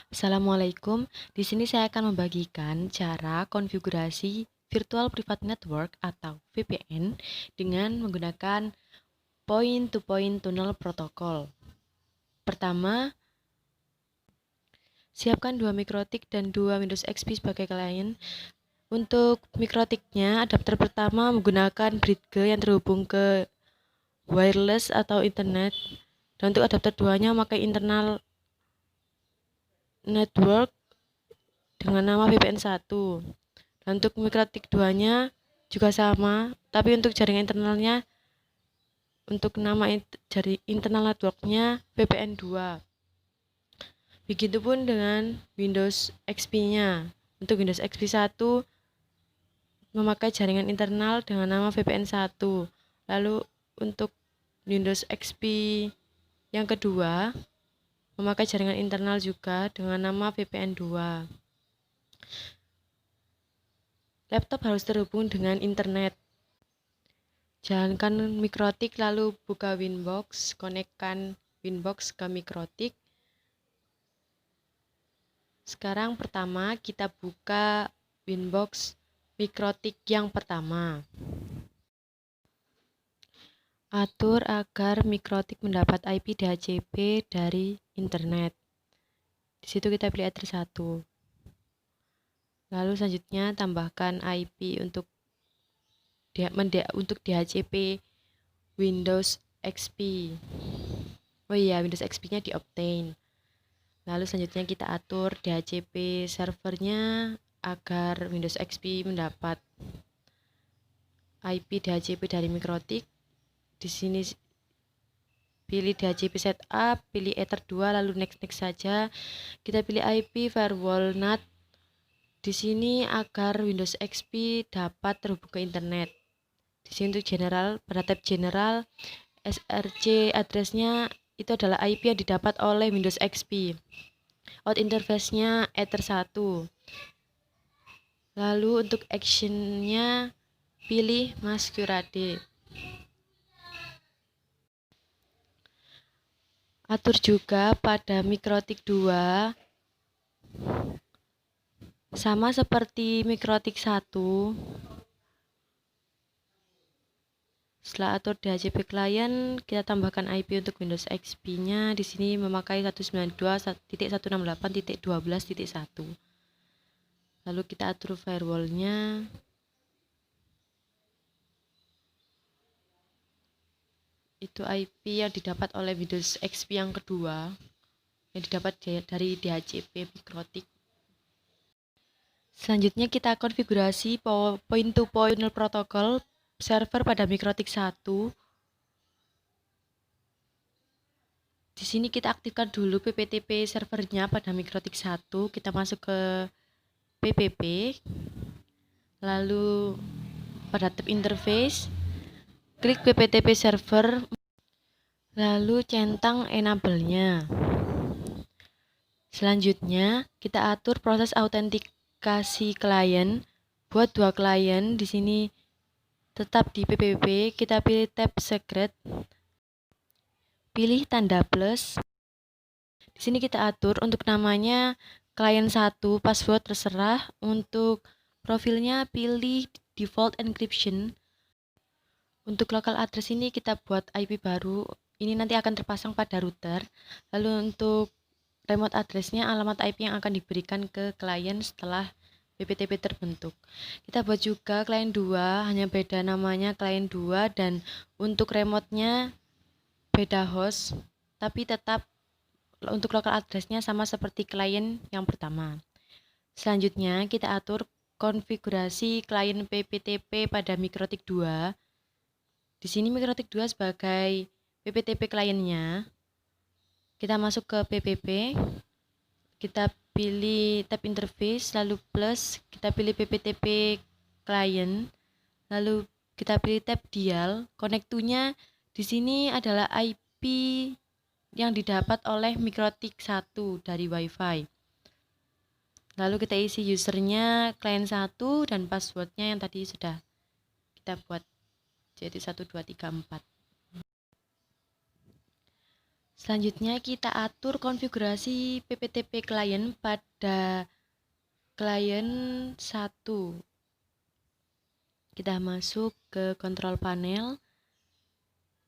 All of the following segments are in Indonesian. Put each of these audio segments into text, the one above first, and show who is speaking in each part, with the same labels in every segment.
Speaker 1: Assalamualaikum. Di sini saya akan membagikan cara konfigurasi Virtual Private Network atau VPN dengan menggunakan Point-to-Point Tunnel Protocol. Pertama, siapkan 2 mikrotik dan 2 Windows XP sebagai klien. Untuk mikrotiknya, adapter pertama menggunakan Bridge yang terhubung ke wireless atau internet. Dan untuk adapter 2-nya memakai internal network dengan nama VPN 1. Dan untuk mikrotik 2-nya juga sama, tapi untuk jaringan internalnya, untuk nama dari internal networknya VPN 2. Begitupun dengan Windows XP-nya. Untuk Windows XP 1 memakai jaringan internal dengan nama VPN 1. Lalu untuk Windows XP yang kedua memakai jaringan internal juga dengan nama VPN 2. Laptop harus terhubung dengan internet. Jalankan mikrotik lalu buka Winbox, konekkan Winbox ke mikrotik. Sekarang pertama kita buka Winbox mikrotik yang pertama. Atur agar mikrotik mendapat IP DHCP dari internet. Di situ kita pilih Ether 1. Lalu selanjutnya tambahkan IP untuk DHCP Windows XP. Oh iya, Windows XP-nya di obtain. Lalu selanjutnya kita atur DHCP servernya agar Windows XP mendapat IP DHCP dari mikrotik. Di sini pilih DHCP setup, pilih Ether 2, lalu next saja. Kita pilih IP firewall NAT. Di sini agar Windows XP dapat terhubung ke internet. Di sini untuk general, pada tab general, SRC address-nya itu adalah IP yang didapat oleh Windows XP. Out interface-nya Ether 1. Lalu untuk action-nya pilih Masquerade. Atur juga pada mikrotik 2 sama seperti mikrotik 1. Setelah atur DHCP client, kita tambahkan IP untuk Windows XP-nya. Di sini memakai 192.168.12.1. Lalu kita atur firewall-nya. Itu IP yang didapat oleh Windows XP yang kedua, yang didapat dari DHCP mikrotik. Selanjutnya kita konfigurasi point-to-point protocol server pada mikrotik 1. Di sini kita aktifkan dulu PPTP servernya pada mikrotik 1. Kita masuk ke PPP. Lalu pada tab interface, klik PPTP server, lalu centang enable-nya. Selanjutnya, kita atur proses autentikasi klien. Buat 2 klien, di sini tetap di PPP, kita pilih tab secret, pilih tanda plus. Di sini kita atur untuk namanya klien 1, password terserah. Untuk profilnya pilih default encryption. Untuk local address ini kita buat IP baru. Ini nanti akan terpasang pada router. Lalu untuk remote address-nya alamat IP yang akan diberikan ke klien setelah PPTP terbentuk. Kita buat juga klien 2, hanya beda namanya klien 2, dan untuk remote-nya beda host, tapi tetap untuk local address-nya sama seperti klien yang pertama. Selanjutnya kita atur konfigurasi klien PPTP pada mikrotik 2. Di sini mikrotik 2 sebagai PPTP kliennya. Kita masuk ke PPP. Kita pilih tab interface, lalu plus, kita pilih PPTP client, lalu kita pilih tab dial. Connect to-nya di sini adalah IP yang didapat oleh mikrotik 1 dari WiFi. Lalu kita isi usernya client 1 dan passwordnya yang tadi sudah kita buat, jadi 1, 2, 3, 4. Selanjutnya kita atur konfigurasi PPTP klien pada klien 1. Kita masuk ke control panel,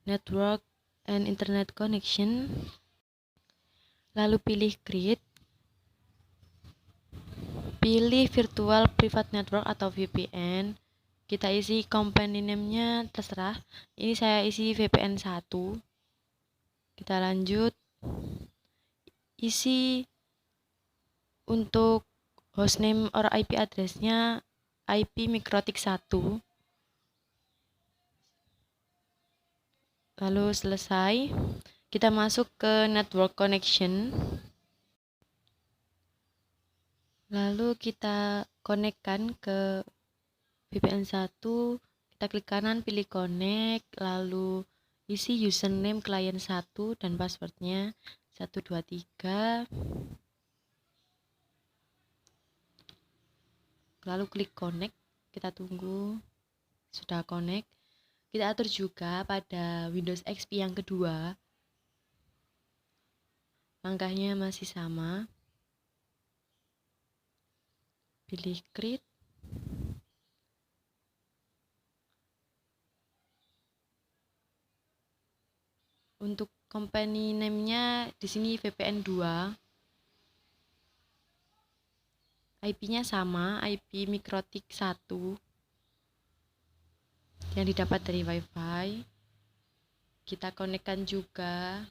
Speaker 1: network and internet connection, lalu pilih create, pilih virtual private network atau VPN. Kita isi company name-nya terserah. Ini saya isi VPN 1. Kita lanjut. Isi untuk hostname or IP address-nya IP mikrotik 1. Lalu selesai. Kita masuk ke network connection. Lalu kita konekkan ke VPN 1. Kita klik kanan, pilih connect, lalu isi username klien 1 dan passwordnya 123. Lalu klik connect, kita tunggu. Sudah connect. Kita atur juga pada Windows XP yang kedua. Langkahnya masih sama. Pilih create. Untuk company name-nya di sini VPN 2. IP-nya sama, IP mikrotik 1 yang didapat dari WiFi. Kita konekkan juga.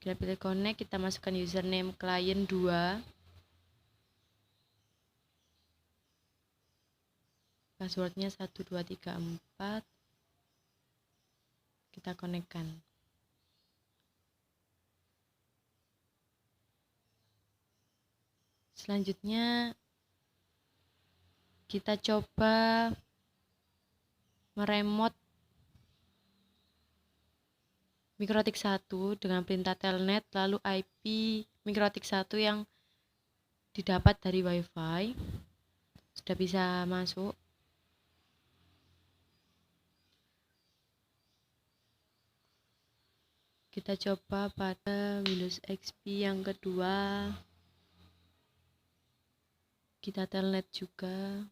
Speaker 1: Kita pilih connect, kita masukkan username klien 2. Passwordnya 1234. Kita konekkan. Selanjutnya kita coba meremote mikrotik 1 dengan perintah telnet, lalu IP mikrotik 1 yang didapat dari WiFi. Sudah bisa masuk. Kita coba pada Windows XP yang kedua. Kita telnet juga.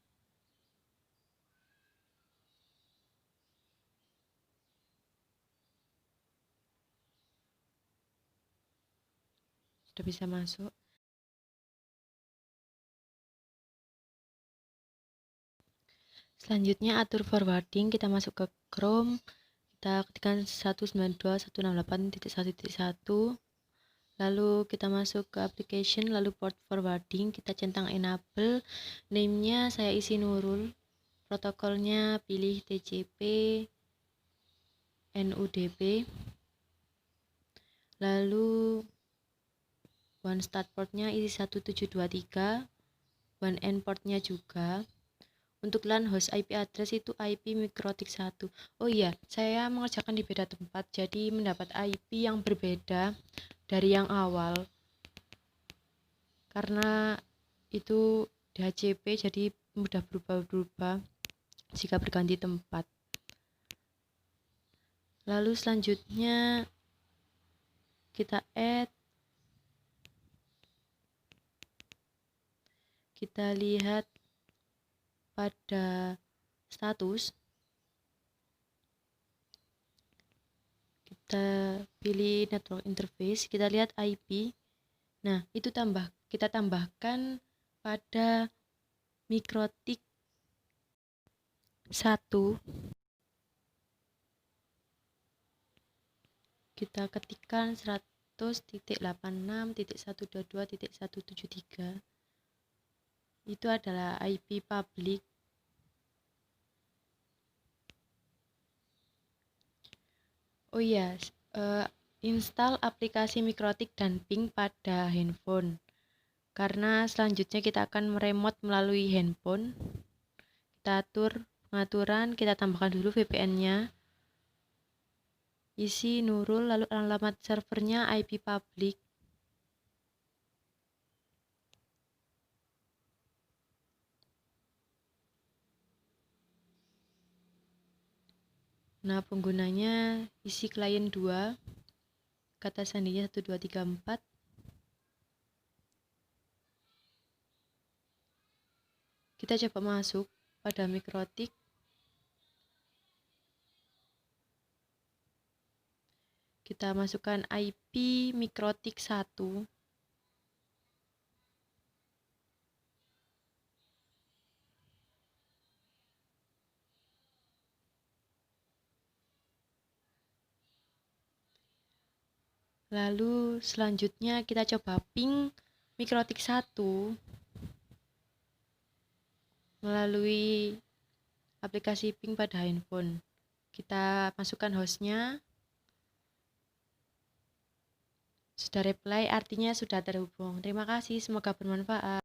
Speaker 1: Sudah bisa masuk. Selanjutnya atur forwarding, kita masuk ke Chrome, kita ketikkan 192.168.1.1, lalu kita masuk ke application, lalu port forwarding, kita centang enable, name-nya saya isi Nurul, protokolnya pilih TCP, NUDP, lalu one start portnya isi 1723, one end portnya juga. Untuk LAN host IP address itu IP mikrotik 1. Oh iya, saya mengerjakan di beda tempat, jadi mendapat IP yang berbeda dari yang awal. Karena itu DHCP, jadi mudah berubah-ubah jika berganti tempat. Lalu selanjutnya kita add. Kita lihat pada status, kita pilih network interface, kita lihat IP. Nah, itu kita tambahkan pada mikrotik 1. Kita ketikkan 100.86.122.173. Itu adalah IP public. Oh iya, install aplikasi mikrotik dan ping pada handphone. Karena selanjutnya kita akan meremote melalui handphone. Kita atur pengaturan, kita tambahkan dulu VPN-nya. Isi Nurul, lalu alamat servernya IP public. Nah, penggunanya isi klien 2, kata sandinya 1, 2, 3, 4. Kita coba masuk pada mikrotik. Kita masukkan IP mikrotik 1. Lalu selanjutnya kita coba ping mikrotik 1 melalui aplikasi ping pada handphone. Kita masukkan hostnya. Sudah reply, artinya sudah terhubung. Terima kasih, semoga bermanfaat.